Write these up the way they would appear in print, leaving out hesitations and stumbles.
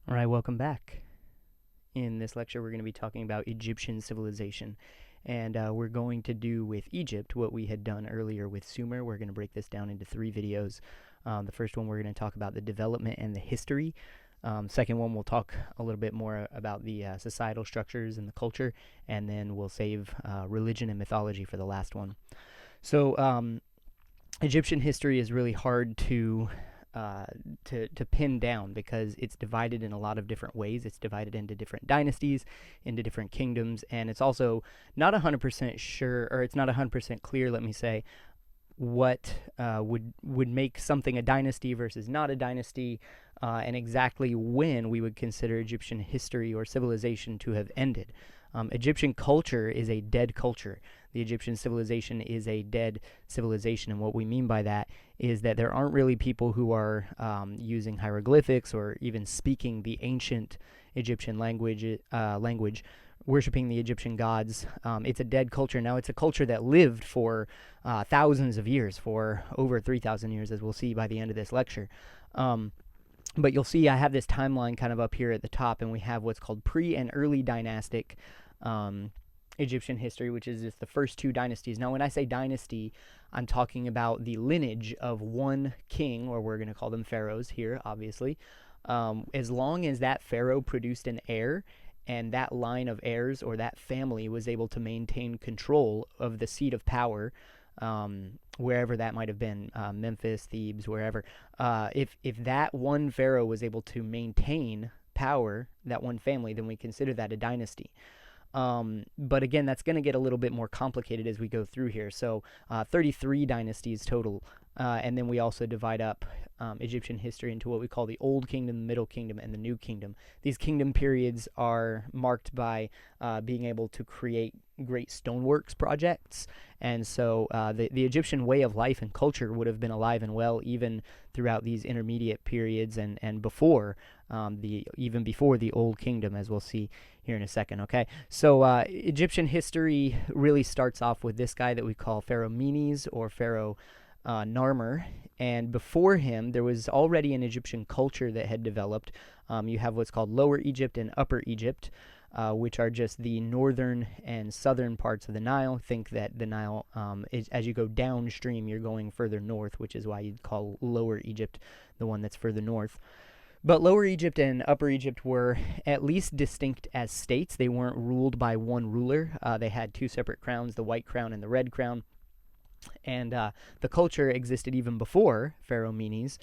All right, welcome back. In this lecture, we're going to be talking about Egyptian civilization. And we're going to do with Egypt what we had done earlier with Sumer. We're going to break this down into 3 videos. The first one, we're going to talk about the development and the history. Second one, we'll talk a little bit more about the societal structures and the culture. And then we'll save religion and mythology for the last one. So Egyptian history is really hard to pin down because it's divided in a lot of different ways. It's divided into different dynasties, into different kingdoms, and it's also not 100% sure, or it's not 100% clear, let me say, what would make something a dynasty versus not a dynasty, and exactly when we would consider Egyptian history or civilization to have ended. Egyptian culture is a dead culture. The Egyptian civilization is a dead civilization, and what we mean by that is that there aren't really people who are using hieroglyphics or even speaking the ancient Egyptian language, worshiping the Egyptian gods. It's a dead culture. Now, it's a culture that lived for thousands of years, for over 3,000 years, as we'll see by the end of this lecture. But you'll see I have this timeline kind of up here at the top, and we have what's called pre- and early dynastic Egyptian history, which is just the first 2 dynasties. Now, when I say dynasty, I'm talking about the lineage of one king, or we're going to call them pharaohs here, obviously. As long as that pharaoh produced an heir, and that line of heirs or that family was able to maintain control of the seat of power, wherever that might have been, Memphis, Thebes, wherever, if that one pharaoh was able to maintain power, that one family, then we consider that a dynasty. But again, that's going to get a little bit more complicated as we go through here. So 33 dynasties total. And then we also divide up Egyptian history into what we call the Old Kingdom, the Middle Kingdom, and the New Kingdom. These kingdom periods are marked by being able to create great stoneworks projects. And so the Egyptian way of life and culture would have been alive and well even throughout these intermediate periods and before even before the Old Kingdom, as we'll see here in a second. Okay, so Egyptian history really starts off with this guy that we call Pharaoh Menes or Pharaoh Narmer, and before him there was already an Egyptian culture that had developed. You have what's called Lower Egypt and Upper Egypt, which are just the northern and southern parts of the Nile. Think that the Nile, as you go downstream, you're going further north, which is why you'd call Lower Egypt the one that's further north. But Lower Egypt and Upper Egypt were at least distinct as states. They weren't ruled by one ruler. They had 2 separate crowns, the white crown and the red crown. And the culture existed even before Pharaoh Menes.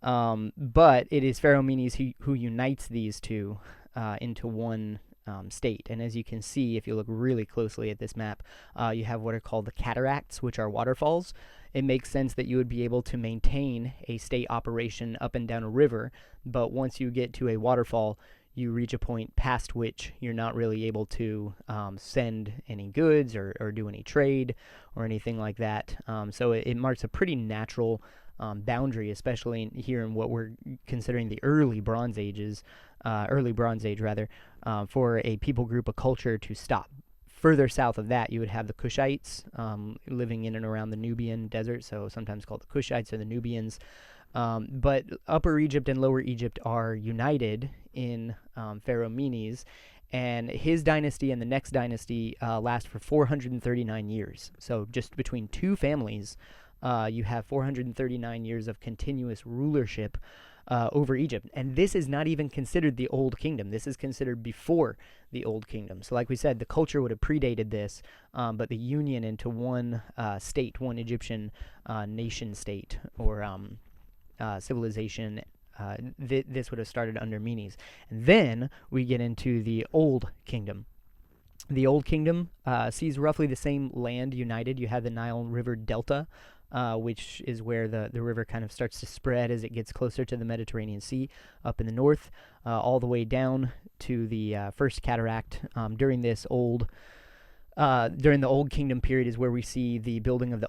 But it is Pharaoh Menes who unites these 2 into one state. And as you can see, if you look really closely at this map, you have what are called the cataracts, which are waterfalls. It makes sense that you would be able to maintain a state operation up and down a river, but once you get to a waterfall, you reach a point past which you're not really able to send any goods or do any trade or anything like that. So it marks a pretty natural boundary, especially here in what we're considering the early Bronze Age rather, for a people group, a culture to stop. Further south of that, you would have the Kushites living in and around the Nubian desert, so sometimes called the Kushites or the Nubians. But Upper Egypt and Lower Egypt are united in Pharaoh Menes, and his dynasty and the next dynasty last for 439 years. So just between 2 families, you have 439 years of continuous rulership over Egypt. And this is not even considered the Old Kingdom. This is considered before the Old Kingdom. So like we said, the culture would have predated this, but the union into one state, one Egyptian nation state or civilization, this would have started under Menes. And then we get into the Old Kingdom. The Old Kingdom sees roughly the same land united. You have the Nile River Delta, which is where the river kind of starts to spread as it gets closer to the Mediterranean Sea up in the north, all the way down to the first cataract. During the Old Kingdom period is where we see the building of the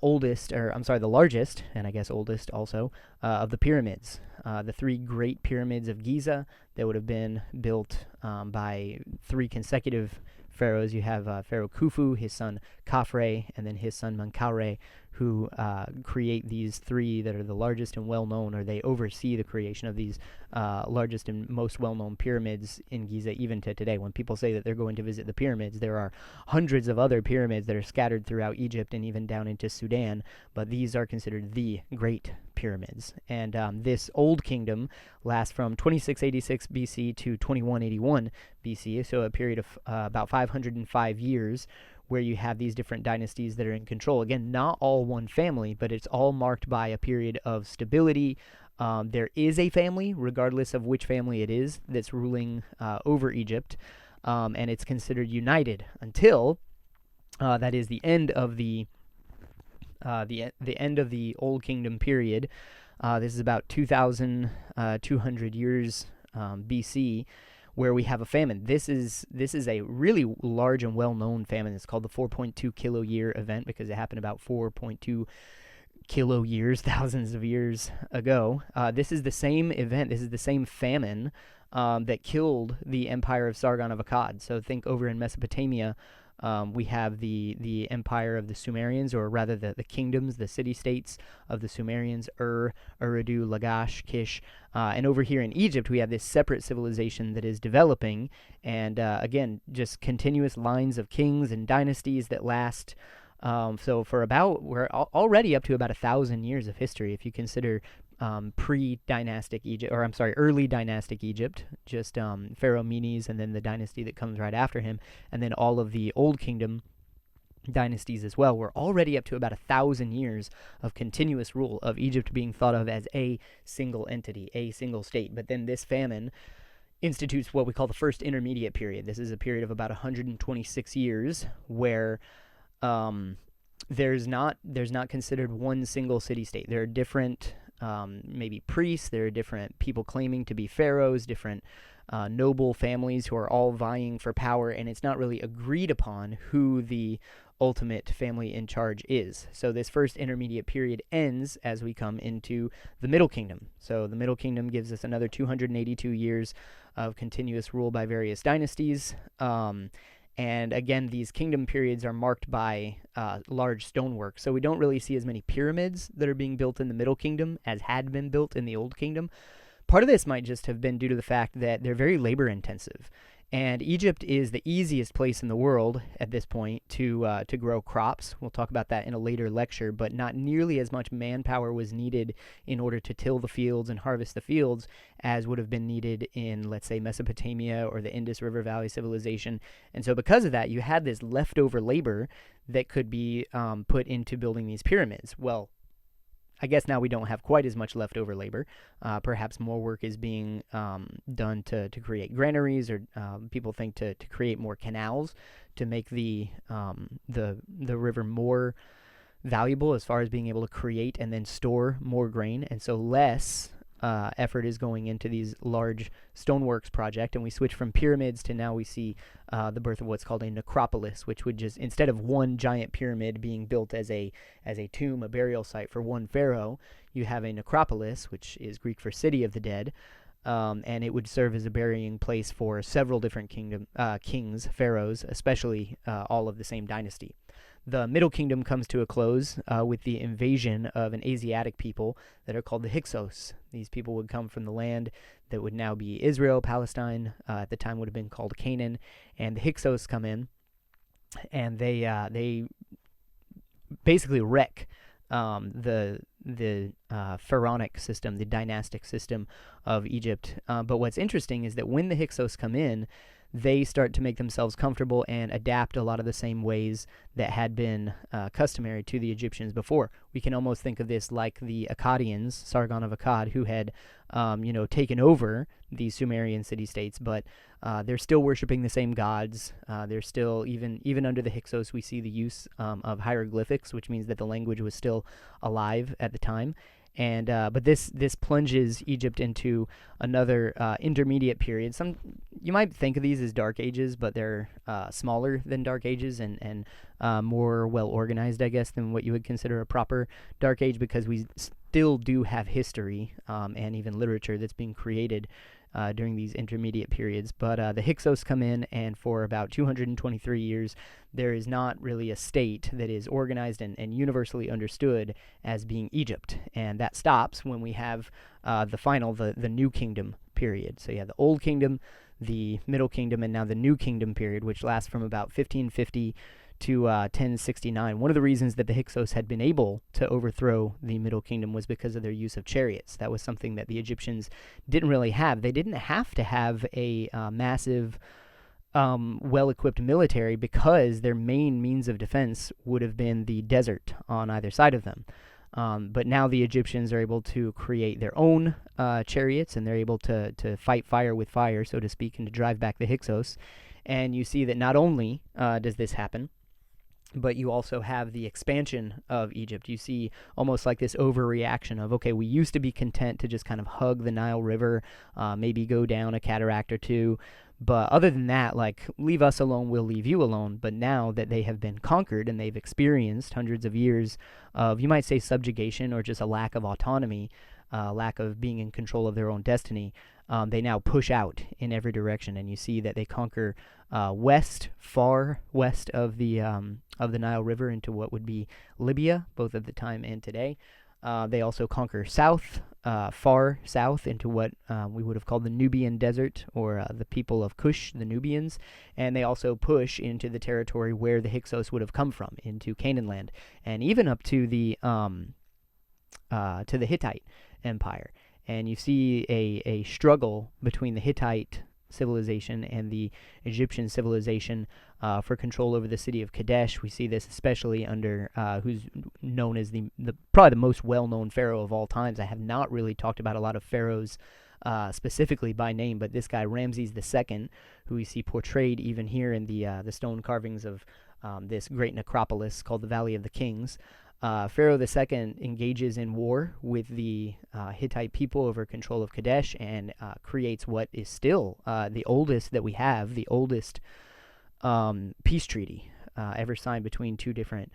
largest, and I guess oldest also, of the pyramids. The 3 great pyramids of Giza that would have been built by 3 consecutive pharaohs. You have Pharaoh Khufu, his son Khafre, and then his son Menkaure, who create these three that are the largest and well-known, or they oversee the creation of these largest and most well-known pyramids in Giza even to today. When people say that they're going to visit the pyramids, there are hundreds of other pyramids that are scattered throughout Egypt and even down into Sudan, but these are considered the Great Pyramids. And this Old Kingdom lasts from 2686 BC to 2181 BC, so a period of about 505 years, where you have these different dynasties that are in control. Again, not all one family, but it's all marked by a period of stability. There is a family, regardless of which family it is, that's ruling over Egypt, and it's considered united until that is the end of the end of the Old Kingdom period. This is about 2,200 years BC, where we have a famine. This is a really large and well-known famine. It's called the 4.2 kilo year event because it happened about 4.2 kilo years, thousands of years ago. This is the same event. This is the same famine that killed the empire of Sargon of Akkad. So think over in Mesopotamia, we have the empire of the Sumerians, or rather the kingdoms, the city-states of the Sumerians, Eridu, Lagash, Kish. And over here in Egypt, we have this separate civilization that is developing. And again, just continuous lines of kings and dynasties that last. So we're already up to about 1,000 years of history if you consider pre-dynastic Egypt, or I'm sorry, early dynastic Egypt, just Pharaoh Menes, and then the dynasty that comes right after him, and then all of the Old Kingdom dynasties as well. We're already up to about 1,000 years of continuous rule of Egypt being thought of as a single entity, a single state. But then this famine institutes what we call the first intermediate period. This is a period of about 126 years where there's not considered one single city-state. There are different maybe priests, there are different people claiming to be pharaohs, different noble families who are all vying for power, and it's not really agreed upon who the ultimate family in charge is. So this first intermediate period ends as we come into the Middle Kingdom. So the Middle Kingdom gives us another 282 years of continuous rule by various dynasties. And again, these kingdom periods are marked by large stonework. So we don't really see as many pyramids that are being built in the Middle Kingdom as had been built in the Old Kingdom. Part of this might just have been due to the fact that they're very labor intensive. And Egypt is the easiest place in the world at this point to grow crops. We'll talk about that in a later lecture, but not nearly as much manpower was needed in order to till the fields and harvest the fields as would have been needed in, let's say, Mesopotamia or the Indus River Valley civilization. And so because of that, you had this leftover labor that could be put into building these pyramids. Well, I guess now we don't have quite as much leftover labor. Perhaps more work is being done to create granaries, or people think to create more canals to make the river more valuable as far as being able to create and then store more grain. And so less effort is going into these large stoneworks project, and we switch from pyramids to now we see the birth of what's called a necropolis, which would just, instead of one giant pyramid being built as a tomb, a burial site for one pharaoh, you have a necropolis, which is Greek for city of the dead, and it would serve as a burying place for several different kings, pharaohs, especially all of the same dynasty. The Middle Kingdom comes to a close with the invasion of an Asiatic people that are called the Hyksos. These people would come from the land that would now be Israel, Palestine, at the time would have been called Canaan, and the Hyksos come in, and they basically wreck the pharaonic system, the dynastic system of Egypt. But what's interesting is that when the Hyksos come in, they start to make themselves comfortable and adapt a lot of the same ways that had been customary to the Egyptians before. We can almost think of this like the Akkadians, Sargon of Akkad, who had taken over these Sumerian city-states, but they're still worshiping the same gods. They're still, even under the Hyksos, we see the use of hieroglyphics, which means that the language was still alive at the time. And but this plunges Egypt into another intermediate period. You might think of these as dark ages, but they're smaller than dark ages and more well organized, I guess, than what you would consider a proper dark age, because we still do have history and even literature that's being created during these intermediate periods. But the Hyksos come in, and for about 223 years, there is not really a state that is organized and universally understood as being Egypt. And that stops when we have the New Kingdom period. So you have the Old Kingdom, the Middle Kingdom, and now the New Kingdom period, which lasts from about 1550 to 1069. One of the reasons that the Hyksos had been able to overthrow the Middle Kingdom was because of their use of chariots. That was something that the Egyptians didn't really have. They didn't have to have a massive, well-equipped military, because their main means of defense would have been the desert on either side of them. But now the Egyptians are able to create their own chariots, and they're able to fight fire with fire, so to speak, and to drive back the Hyksos. And you see that not only does this happen, but you also have the expansion of Egypt. You see almost like this overreaction of, okay, we used to be content to just kind of hug the Nile River, maybe go down a cataract or two, but other than that, like, leave us alone, we'll leave you alone. But now that they have been conquered and they've experienced hundreds of years of, you might say, subjugation or just a lack of autonomy, lack of being in control of their own destiny, they now push out in every direction. And you see that they conquer far west of the Nile River into what would be Libya, both at the time and today. They also conquer far south into what we would have called the Nubian Desert, or the people of Kush, the Nubians. And they also push into the territory where the Hyksos would have come from, into Canaan land, and even up to the Hittite Empire. And you see a struggle between the Hittite civilization and the Egyptian civilization for control over the city of Kadesh. We see this especially under who's known as the probably the most well-known pharaoh of all times. I have not really talked about a lot of pharaohs specifically by name, but this guy Ramses II, who we see portrayed even here in the stone carvings of this great necropolis called the Valley of the Kings. Pharaoh II engages in war with the Hittite people over control of Kadesh, and creates what is still the oldest that we have, the oldest peace treaty ever signed between two different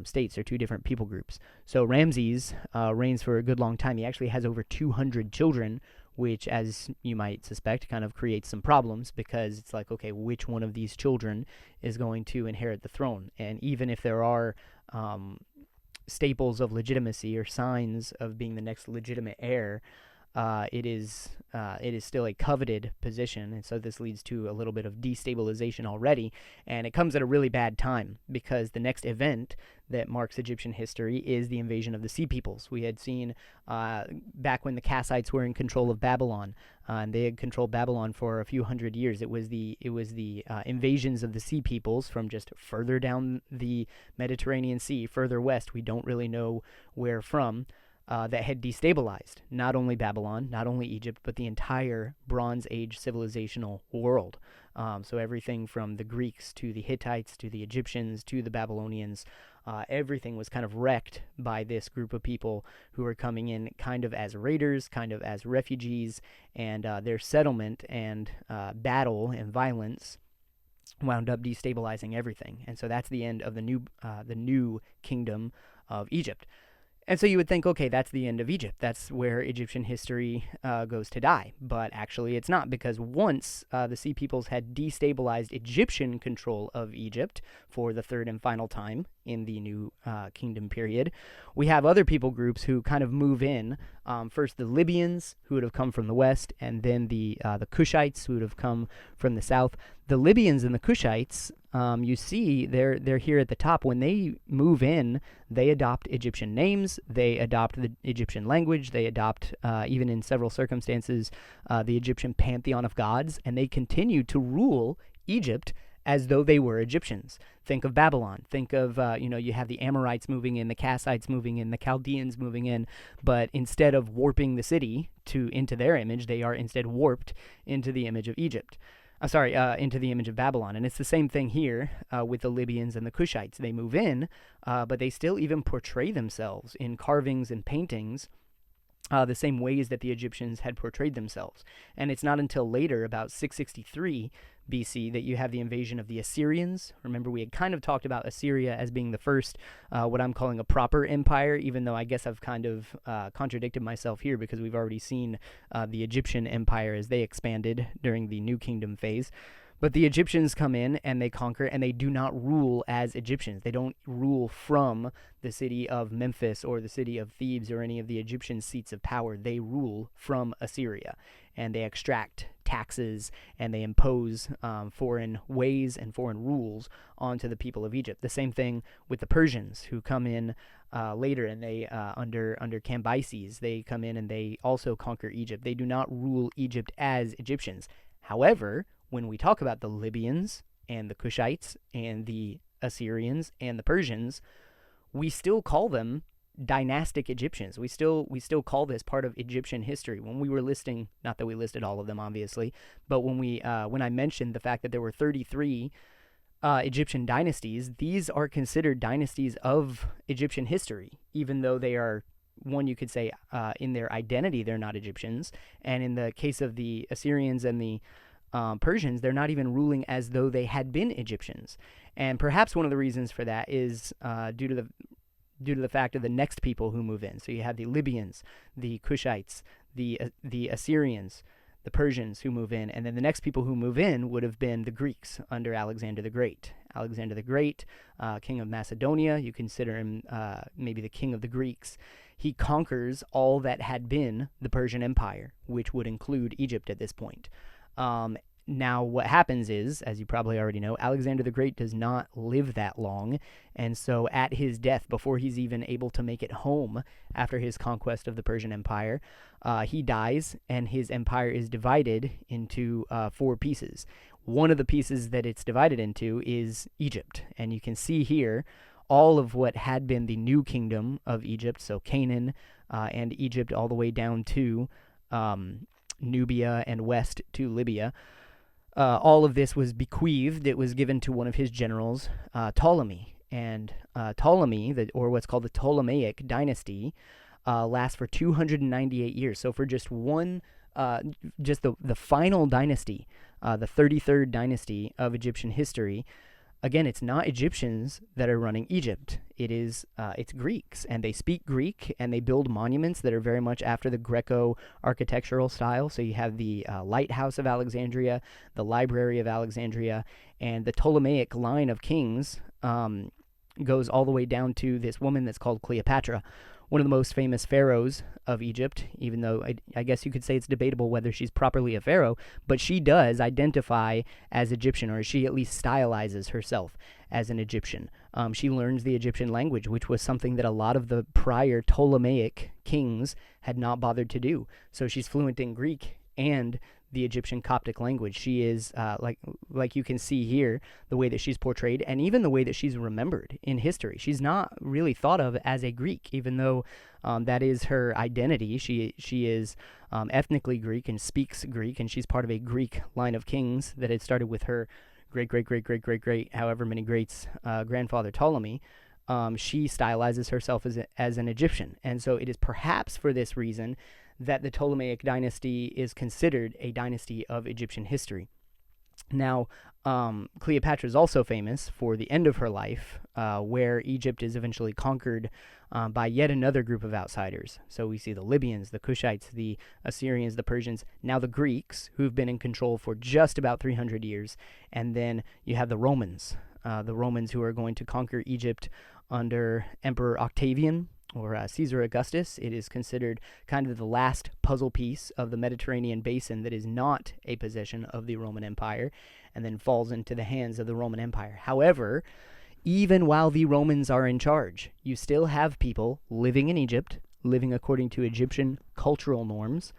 states or two different people groups. So Ramses reigns for a good long time. He actually has over 200 children, which, as you might suspect, kind of creates some problems, because it's like, okay, which one of these children is going to inherit the throne? And even if there are staples of legitimacy or signs of being the next legitimate heir, it is still a coveted position, and so this leads to a little bit of destabilization already, and it comes at a really bad time, because the next event that marks Egyptian history is the invasion of the Sea Peoples. We had seen back when the Kassites were in control of Babylon, and they had controlled Babylon for a few hundred years. It was the invasions of the Sea Peoples from just further down the Mediterranean Sea, further west. We don't really know where from. That had destabilized not only Babylon, not only Egypt, but the entire Bronze Age civilizational world. So everything from the Greeks to the Hittites to the Egyptians to the Babylonians, everything was kind of wrecked by this group of people who were coming in kind of as raiders, kind of as refugees, and their settlement and battle and violence wound up destabilizing everything. And so that's the end of the new kingdom of Egypt. And so you would think, okay, that's the end of Egypt. That's where Egyptian history goes to die. But actually it's not, because once the Sea Peoples had destabilized Egyptian control of Egypt for the third and final time in the New Kingdom period, we have other people groups who kind of move in. First the Libyans, who would have come from the west, and then the Kushites, who would have come from the south. The Libyans and the Kushites, you see they're here at the top. When they move in, they adopt Egyptian names, they adopt the Egyptian language, they adopt, even in several circumstances, the Egyptian pantheon of gods, and they continue to rule Egypt as though they were Egyptians. Think of Babylon. Think of, you have the Amorites moving in, the Kassites moving in, the Chaldeans moving in, but instead of warping the city into their image, they are instead warped into the image of Egypt. Into the image of Babylon. And it's the same thing here with the Libyans and the Kushites. They move in, but they still even portray themselves in carvings and paintings the same ways that the Egyptians had portrayed themselves. And it's not until later, about 663 BC, that you have the invasion of the Assyrians. Remember, we had kind of talked about Assyria as being the first, what I'm calling a proper empire, even though I guess I've kind of contradicted myself here because we've already seen the Egyptian empire as they expanded during the New Kingdom phase. But the Egyptians come in and they conquer, and they do not rule as Egyptians. They don't rule from the city of Memphis or the city of Thebes or any of the Egyptian seats of power. They rule from Assyria, and they extract taxes and they impose foreign ways and foreign rules onto the people of Egypt. The same thing with the Persians, who come in later, and they under Cambyses, they come in and they also conquer Egypt. They do not rule Egypt as Egyptians. However, when we talk about the Libyans and the Cushites and the Assyrians and the Persians, we still call them dynastic Egyptians. We still call this part of Egyptian history. When we were listing, not that we listed all of them, obviously, but when I mentioned the fact that there were 33 Egyptian dynasties, these are considered dynasties of Egyptian history, even though they are, one, you could say, in their identity, they're not Egyptians. And in the case of the Assyrians and the Persians, they're not even ruling as though they had been Egyptians. And perhaps one of the reasons for that is due to the fact of the next people who move in. So you have the Libyans, the Cushites, the Assyrians, the Persians who move in, and then the next people who move in would have been the Greeks under Alexander the Great. Alexander the Great, king of Macedonia, you consider him maybe the king of the Greeks. He conquers all that had been the Persian Empire, which would include Egypt at this point. Now, what happens is, as you probably already know, Alexander the Great does not live that long, and so at his death, before he's even able to make it home after his conquest of the Persian Empire, he dies, and his empire is divided into 4 pieces. One of the pieces that it's divided into is Egypt, and you can see here all of what had been the new kingdom of Egypt, so Canaan and Egypt all the way down to Nubia and west to Libya. All of this was bequeathed. It was given to one of his generals, Ptolemy. And Ptolemy, or what's called the Ptolemaic dynasty, lasts for 298 years. So for just one, just the final dynasty, the 33rd dynasty of Egyptian history, again, it's not Egyptians that are running Egypt. It's Greeks, and they speak Greek, and they build monuments that are very much after the Greco-architectural style. So you have the Lighthouse of Alexandria, the Library of Alexandria, and the Ptolemaic line of kings goes all the way down to this woman that's called Cleopatra, one of the most famous pharaohs of Egypt, even though I guess you could say it's debatable whether she's properly a pharaoh, but she does identify as Egyptian, or she at least stylizes herself as an Egyptian. She learns the Egyptian language, which was something that a lot of the prior Ptolemaic kings had not bothered to do. So she's fluent in Greek and the Egyptian Coptic language. She is, like you can see here, the way that she's portrayed, and even the way that she's remembered in history. She's not really thought of as a Greek, even though that is her identity. She is ethnically Greek and speaks Greek, and she's part of a Greek line of kings that had started with her great, however many greats, grandfather Ptolemy. She stylizes herself as an Egyptian, and so it is perhaps for this reason that the Ptolemaic dynasty is considered a dynasty of Egyptian history. Now, Cleopatra is also famous for the end of her life, where Egypt is eventually conquered by yet another group of outsiders. So we see the Libyans, the Cushites, the Assyrians, the Persians, now the Greeks, who've been in control for just about 300 years. And then you have the Romans who are going to conquer Egypt under Emperor Octavian, or Caesar Augustus. It is considered kind of the last puzzle piece of the Mediterranean basin that is not a possession of the Roman Empire, and then falls into the hands of the Roman Empire. However, even while the Romans are in charge, you still have people living in Egypt, living according to Egyptian cultural norms.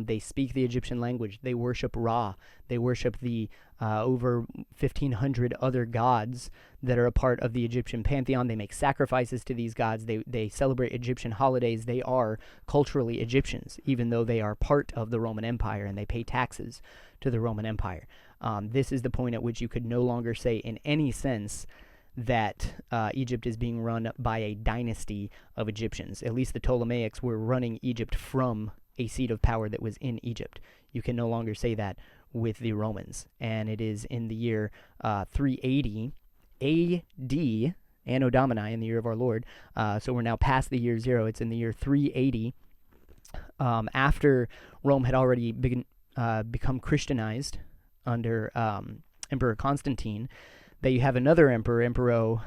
They speak the Egyptian language. They worship Ra. They worship the over 1,500 other gods that are a part of the Egyptian pantheon. They make sacrifices to these gods. They celebrate Egyptian holidays. They are culturally Egyptians, even though they are part of the Roman Empire, and they pay taxes to the Roman Empire. This is the point at which you could no longer say in any sense that Egypt is being run by a dynasty of Egyptians. At least the Ptolemaics were running Egypt from a seat of power that was in Egypt. You can no longer say that with the Romans. And it is in the year 380 AD, Anno Domini, in the year of our Lord. So we're now past the year 0. It's in the year 380, after Rome had already become Christianized under Emperor Constantine, that you have another Emperor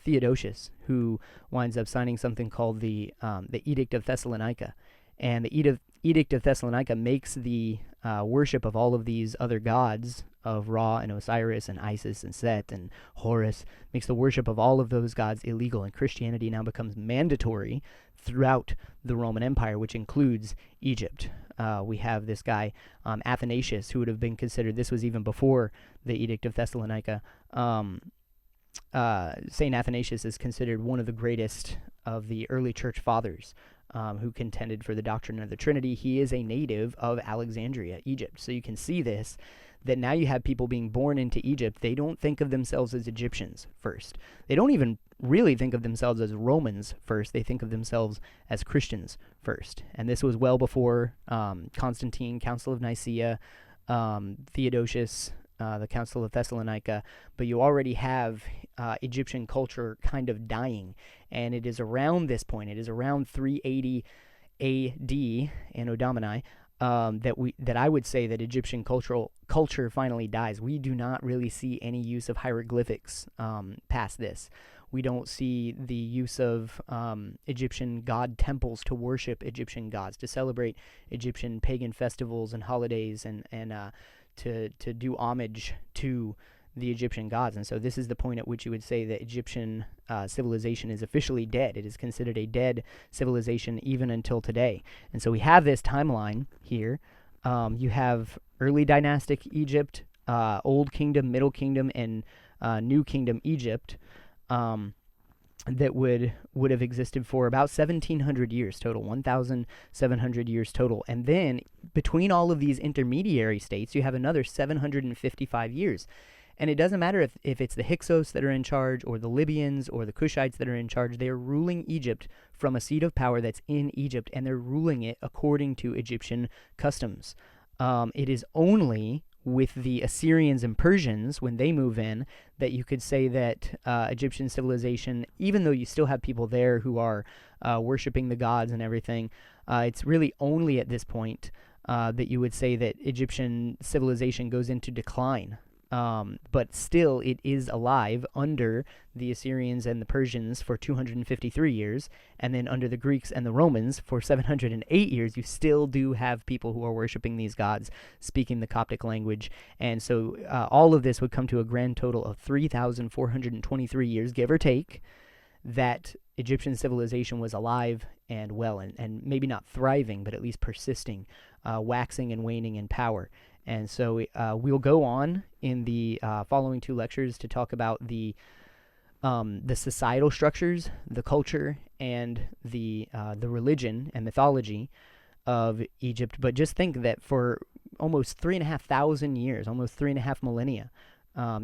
Theodosius, who winds up signing something called the Edict of Thessalonica. And the Edict of Thessalonica makes the worship of all of these other gods, of Ra and Osiris and Isis and Set and Horus, makes the worship of all of those gods illegal, and Christianity now becomes mandatory throughout the Roman Empire, which includes Egypt. We have this guy, Athanasius, who would have been considered, this was even before the Edict of Thessalonica, St. Athanasius is considered one of the greatest of the early church fathers, who contended for the doctrine of the Trinity. He is a native of Alexandria, Egypt. So you can see this, that now you have people being born into Egypt. They don't think of themselves as Egyptians first. They don't even really think of themselves as Romans first. They think of themselves as Christians first. And this was well before Constantine, Council of Nicaea, Theodosius, the Council of Thessalonica. But you already have Egyptian culture kind of dying. And it is around this point, it is around 380 AD, Anno Domini, that I would say that Egyptian culture finally dies. We do not really see any use of hieroglyphics past this. We don't see the use of Egyptian god temples to worship Egyptian gods, to celebrate Egyptian pagan festivals and holidays, and to do homage to the Egyptian gods. And so this is the point at which you would say that Egyptian civilization is officially dead. It is considered a dead civilization even until today. And so we have this timeline here. You have early dynastic Egypt, Old Kingdom, Middle Kingdom, and New Kingdom Egypt, that would have existed for about 1,700 years total, 1,700 years total. And then between all of these intermediary states, you have another 755 years. And it doesn't matter if it's the Hyksos that are in charge, or the Libyans, or the Cushites that are in charge. They are ruling Egypt from a seat of power that's in Egypt, and they're ruling it according to Egyptian customs. It is only with the Assyrians and Persians, when they move in, that you could say that Egyptian civilization, even though you still have people there who are worshiping the gods and everything, it's really only at this point that you would say that Egyptian civilization goes into decline. But still, it is alive under the Assyrians and the Persians for 253 years, and then under the Greeks and the Romans for 708 years. You still do have people who are worshiping these gods, speaking the Coptic language, and so all of this would come to a grand total of 3,423 years, give or take, that Egyptian civilization was alive and well, and maybe not thriving, but at least persisting, waxing and waning in power. And so we'll go on in the following two lectures to talk about the societal structures, the culture, and the religion and mythology of Egypt. But just think that for almost 3,500 years, almost 3.5 millennia,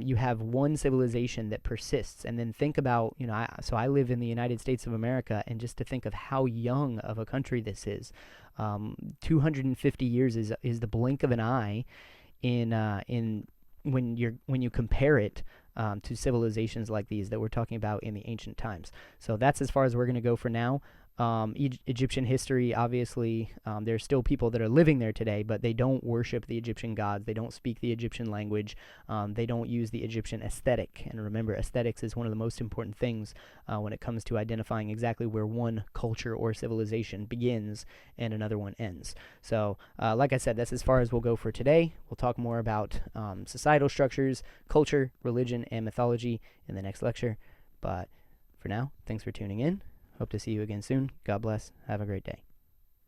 you have one civilization that persists. And then think about, so I live in the United States of America, and just to think of how young of a country this is. 250 years is the blink of an eye in when you compare it to civilizations like these that we're talking about in the ancient times. So that's as far as we're going to go for now. Egyptian history, obviously, there's still people that are living there today, but they don't worship the Egyptian gods. They don't speak the Egyptian language. They don't use the Egyptian aesthetic. And remember, aesthetics is one of the most important things when it comes to identifying exactly where one culture or civilization begins and another one ends. So, like I said, that's as far as we'll go for today. We'll talk more about societal structures, culture, religion, and mythology in the next lecture. But for now, thanks for tuning in. Hope to see you again soon. God bless. Have a great day.